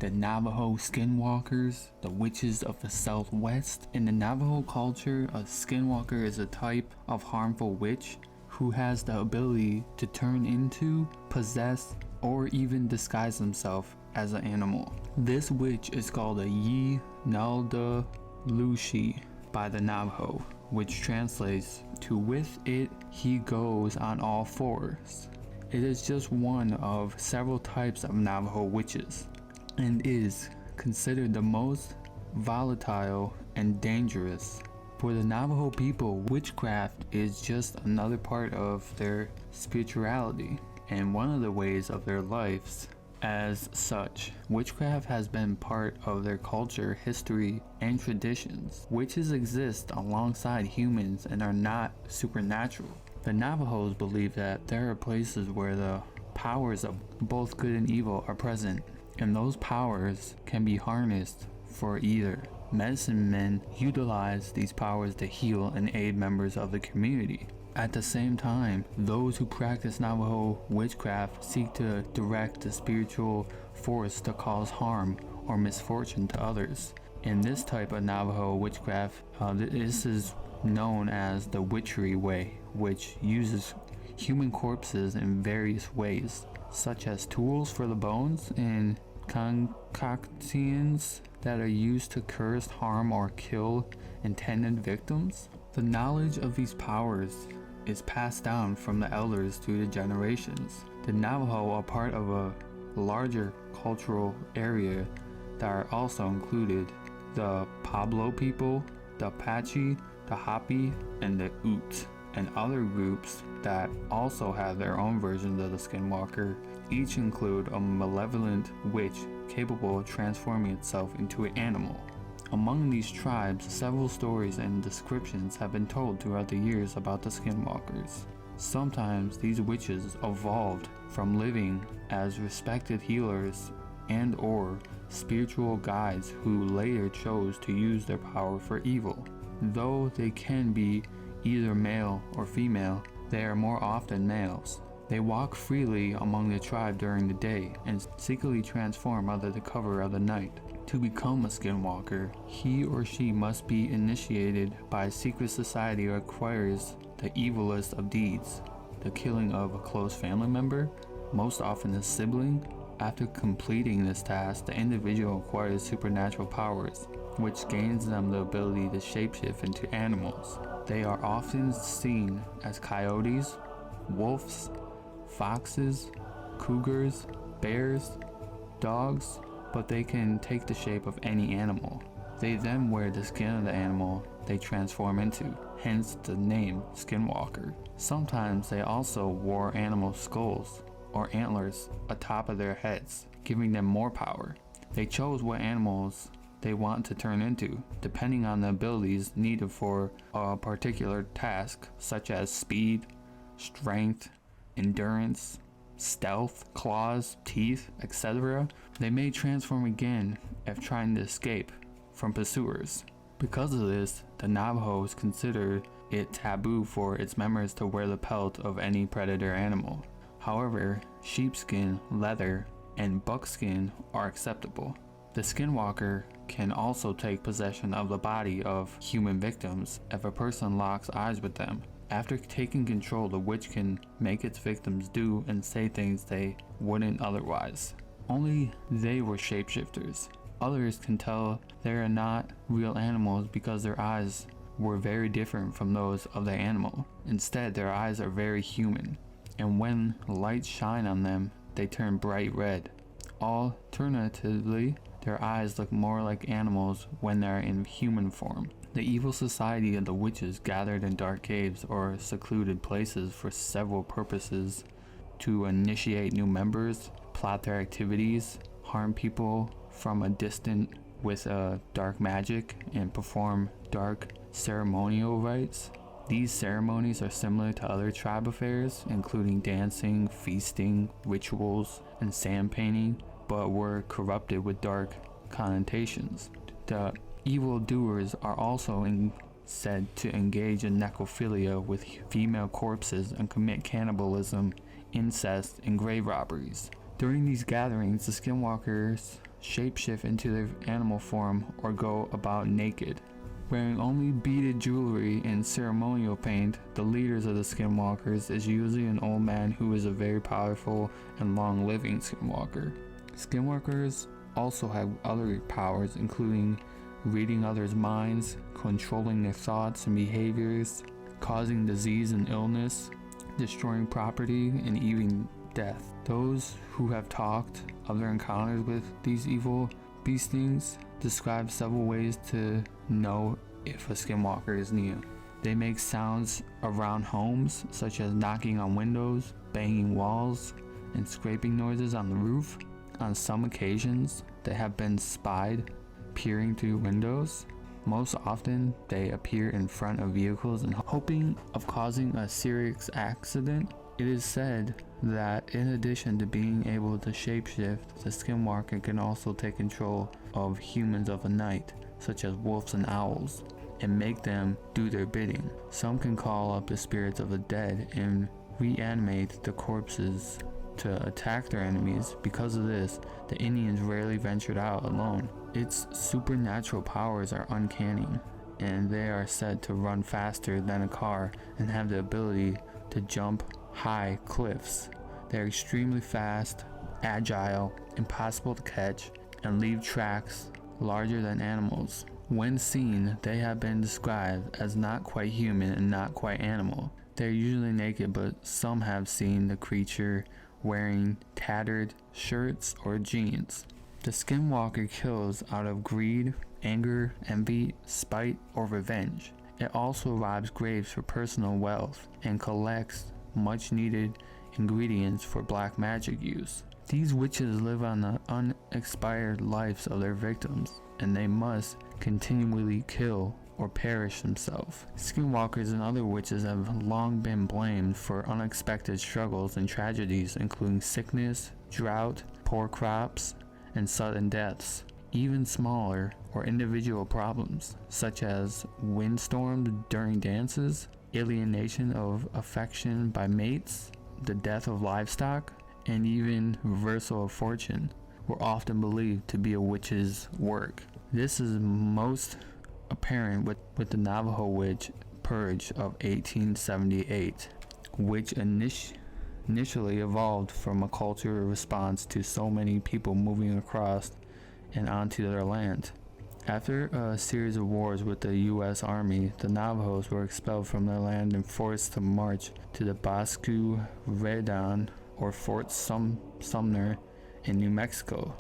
The Navajo Skinwalkers, the witches of the Southwest. In the Navajo culture, a skinwalker is a type of harmful witch who has the ability to turn into, possess, or even disguise himself as an animal. This witch is called a Yi Nalda Lushi by the Navajo, which translates to "with it he goes on all fours." It is just one of several types of Navajo witches, and is considered the most volatile and dangerous. For the Navajo people, witchcraft is just another part of their spirituality and one of the ways of their lives. As such, witchcraft has been part of their culture, history, and traditions. Witches exist alongside humans and are not supernatural. The Navajos believe that there are places where the powers of both good and evil are present, and those powers can be harnessed for either. Medicine men utilize these powers to heal and aid members of the community. At the same time, those who practice Navajo witchcraft seek to direct the spiritual force to cause harm or misfortune to others. In this type of Navajo witchcraft, this is known as the witchery way, which uses human corpses in various ways, such as tools for the bones and concoctions that are used to curse, harm, or kill intended victims. The knowledge of these powers is passed down from the elders through the generations. The Navajo are part of a larger cultural area that are also included the Pueblo people, the Apache, the Hopi, and the Ute, and other groups that also have their own versions of the Skinwalker. Each include a malevolent witch capable of transforming itself into an animal. Among these tribes, several stories and descriptions have been told throughout the years about the Skinwalkers. Sometimes these witches evolved from living as respected healers and or spiritual guides who later chose to use their power for evil. Though they can be either male or female, they are more often males. They walk freely among the tribe during the day and secretly transform under the cover of the night. To become a skinwalker, he or she must be initiated by a secret society that requires the evilest of deeds, the killing of a close family member, most often a sibling. After completing this task, the individual acquires supernatural powers, which gains them the ability to shapeshift into animals. They are often seen as coyotes, wolves, foxes, cougars, bears, dogs, but they can take the shape of any animal. They then wear the skin of the animal they transform into, hence the name Skinwalker. Sometimes they also wore animal skulls or antlers atop of their heads, giving them more power. They chose what animals they want to turn into, depending on the abilities needed for a particular task, such as speed, strength, endurance, stealth, claws, teeth, etc. They may transform again if trying to escape from pursuers. Because of this, the Navajos consider it taboo for its members to wear the pelt of any predator animal. However, sheepskin, leather, and buckskin are acceptable. The Skinwalker can also take possession of the body of human victims if a person locks eyes with them. After taking control, the witch can make its victims do and say things they wouldn't otherwise. Only they were shapeshifters. Others can tell they are not real animals because their eyes were very different from those of the animal. Instead, their eyes are very human, and when lights shine on them, they turn bright red. Alternatively, their eyes look more like animals when they are in human form. The evil society of the witches gathered in dark caves or secluded places for several purposes: to initiate new members, plot their activities, harm people from a distance with dark magic, and perform dark ceremonial rites. These ceremonies are similar to other tribe affairs, including dancing, feasting, rituals, and sand painting, but were corrupted with dark connotations. The evildoers are also said to engage in necrophilia with female corpses and commit cannibalism, incest, and grave robberies. During these gatherings, the Skinwalkers shapeshift into their animal form or go about naked. Wearing only beaded jewelry and ceremonial paint, the leaders of the skinwalkers is usually an old man who is a very powerful and long-living skinwalker. Skinwalkers also have other powers, including reading others' minds, controlling their thoughts and behaviors, causing disease and illness, destroying property, and even death. Those who have talked of their encounters with these evil beastings describe several ways to know if a skinwalker is near. They make sounds around homes, such as knocking on windows, banging walls, and scraping noises on the roof. On some occasions, they have been spied peering through windows. Most often, they appear in front of vehicles and hoping of causing a serious accident. It is said that in addition to being able to shapeshift, the skinwalker can also take control of humans of the night, such as wolves and owls, and make them do their bidding. Some can call up the spirits of the dead and reanimate the corpses to attack their enemies. Because of this, the Indians rarely ventured out alone. Its supernatural powers are uncanny, and they are said to run faster than a car and have the ability to jump high cliffs. They are extremely fast, agile, impossible to catch, and leave tracks larger than animals. When seen, they have been described as not quite human and not quite animal. They are usually naked, but some have seen the creature wearing tattered shirts or jeans. The skinwalker kills out of greed, anger, envy, spite, or revenge. It also robs graves for personal wealth and collects much needed ingredients for black magic use. These witches live on the unexpired lives of their victims, and they must continually kill or perish themselves. Skinwalkers and other witches have long been blamed for unexpected struggles and tragedies, including sickness, drought, poor crops, and sudden deaths. Even smaller or individual problems, such as windstorms during dances, alienation of affection by mates, the death of livestock, and even reversal of fortune, were often believed to be a witch's work. This is most apparent with the Navajo witch purge of 1878, which initially evolved from a cultural response to so many people moving across and onto their land. After a series of wars with the U.S. Army, the Navajos were expelled from their land and forced to march to the Bosque Redan, or Fort Sumner in New Mexico,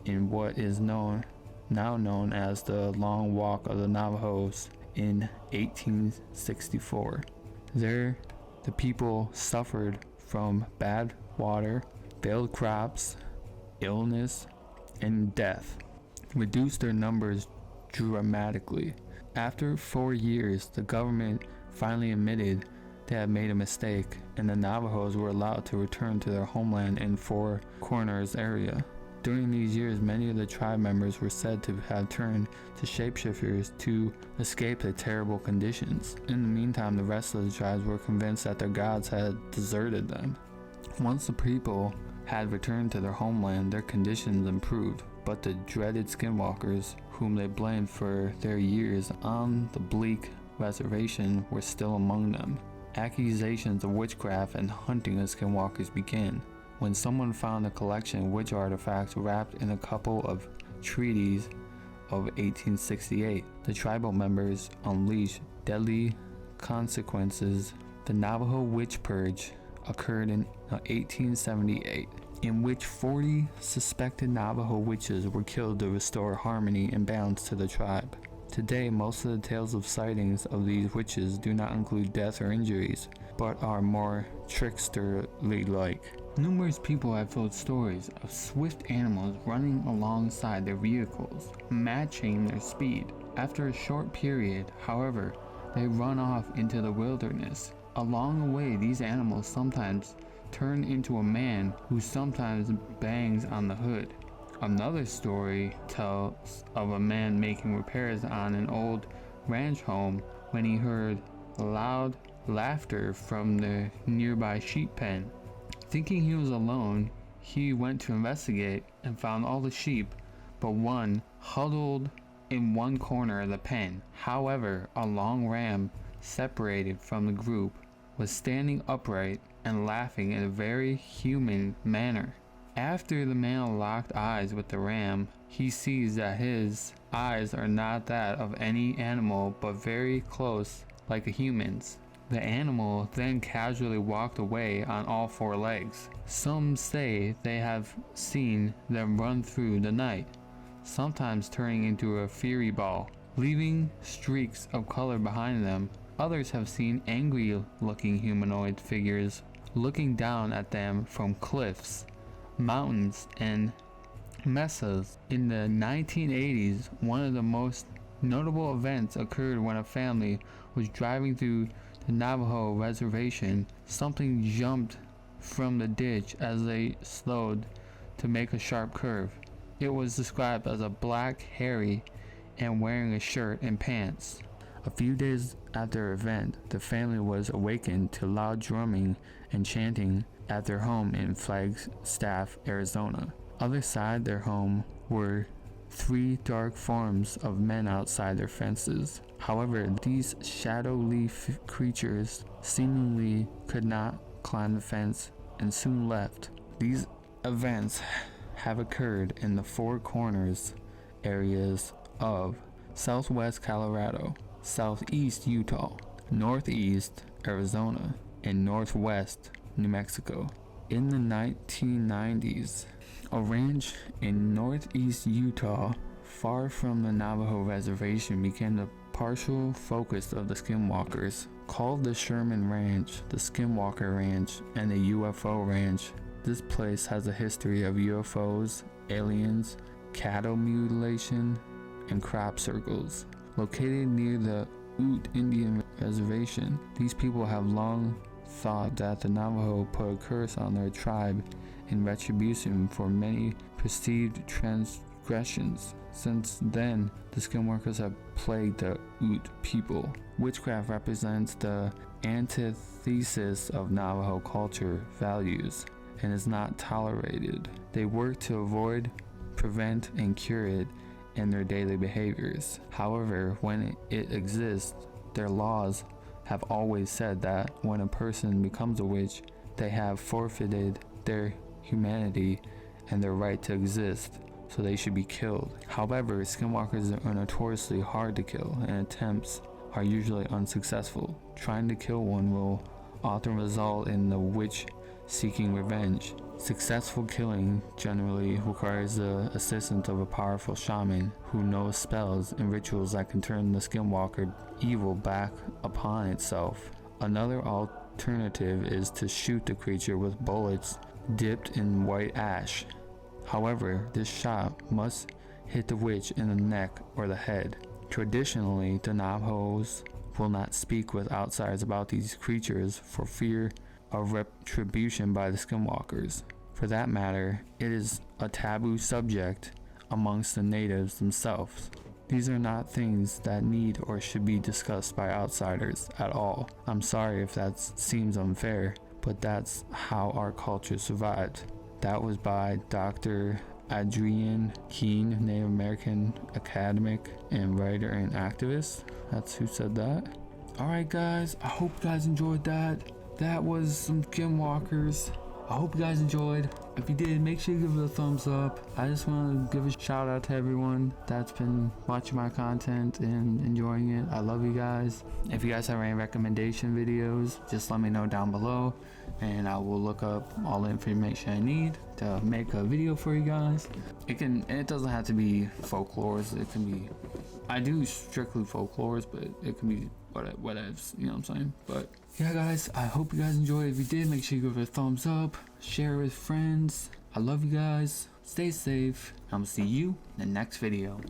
in what is now known as the Long Walk of the Navajos in 1864. There, the people suffered from bad water, failed crops, illness, and death, reduced their numbers dramatically. After 4 years, the government finally admitted they had made a mistake, and the Navajos were allowed to return to their homeland in Four Corners area. During these years, many of the tribe members were said to have turned to shapeshifters to escape the terrible conditions. In the meantime, the rest of the tribes were convinced that their gods had deserted them. Once the people had returned to their homeland, their conditions improved, but the dreaded skinwalkers, whom they blamed for their years on the bleak reservation, were still among them. Accusations of witchcraft and hunting of skinwalkers began when someone found a collection of witch artifacts wrapped in a couple of treaties of 1868. The tribal members unleashed deadly consequences. The Navajo witch purge occurred in 1878, in which 40 suspected Navajo witches were killed to restore harmony and balance to the tribe. Today, most of the tales of sightings of these witches do not include death or injuries, but are more tricksterly-like. Numerous people have told stories of swift animals running alongside their vehicles, matching their speed. After a short period, however, they run off into the wilderness. Along the way, these animals sometimes turn into a man who sometimes bangs on the hood. Another story tells of a man making repairs on an old ranch home when he heard loud laughter from the nearby sheep pen. Thinking he was alone, he went to investigate and found all the sheep but one huddled in one corner of the pen. However, a long ram separated from the group was standing upright and laughing in a very human manner. After the man locked eyes with the ram, he sees that his eyes are not that of any animal but very close like a human's. The animal then casually walked away on all four legs. Some say they have seen them run through the night, sometimes turning into a fiery ball, leaving streaks of color behind them. Others have seen angry-looking humanoid figures looking down at them from cliffs, mountains, and mesas. In the 1980s, one of the most notable events occurred when a family was driving through the Navajo reservation. Something jumped from the ditch as they slowed to make a sharp curve. It was described as a black, hairy, and wearing a shirt and pants. A few days after the event, the family was awakened to loud drumming and chanting at their home in Flagstaff, Arizona. Outside their home were three dark forms of men outside their fences. However, these shadowy creatures seemingly could not climb the fence and soon left. These events have occurred in the Four Corners areas of Southwest Colorado, Southeast Utah, Northeast Arizona, and Northwest New Mexico. In the 1990s, a ranch in Northeast Utah, far from the Navajo reservation, became the partial focus of the Skinwalkers. Called the Sherman Ranch, the Skinwalker Ranch, and the UFO Ranch, this place has a history of UFOs, aliens, cattle mutilation, and crop circles. Located near the Ute Indian Reservation, these people have long thought that the Navajo put a curse on their tribe in retribution for many perceived transgressions. Since then, the Skinwalkers have plagued the Ute people. Witchcraft represents the antithesis of Navajo culture values and is not tolerated. They work to avoid, prevent, and cure it in their daily behaviors. However, when it exists, their laws have always said that when a person becomes a witch, they have forfeited their humanity and their right to exist, so they should be killed. However, skinwalkers are notoriously hard to kill, and attempts are usually unsuccessful. Trying to kill one will often result in the witch seeking revenge. Successful killing generally requires the assistance of a powerful shaman who knows spells and rituals that can turn the skinwalker evil back upon itself. Another alternative is to shoot the creature with bullets dipped in white ash. However, this shot must hit the witch in the neck or the head. Traditionally, the Navajos will not speak with outsiders about these creatures for fear of retribution by the skinwalkers. For that matter, it is a taboo subject amongst the natives themselves. These are not things that need or should be discussed by outsiders at all. I'm sorry if that seems unfair, but that's how our culture survived. That was by Dr. Adrienne Keene, Native American academic and writer and activist. That's who said that. Alright guys, I hope you guys enjoyed that. That was some skinwalkers. I hope you guys enjoyed. If you did, make sure you give it a thumbs up. I just want to give a shout out to everyone that's been watching my content and enjoying it. I love you guys. If you guys have any recommendation videos, just let me know down below and I will look up all the information I need to make a video for you guys. It doesn't have to be folklores. It can be, I do strictly folklores, but it can be whatever, you know what I'm saying? But yeah guys, I hope you guys enjoyed. If you did, make sure you give it a thumbs up, share with friends. I love you guys. Stay safe. I'm gonna see you in the next video.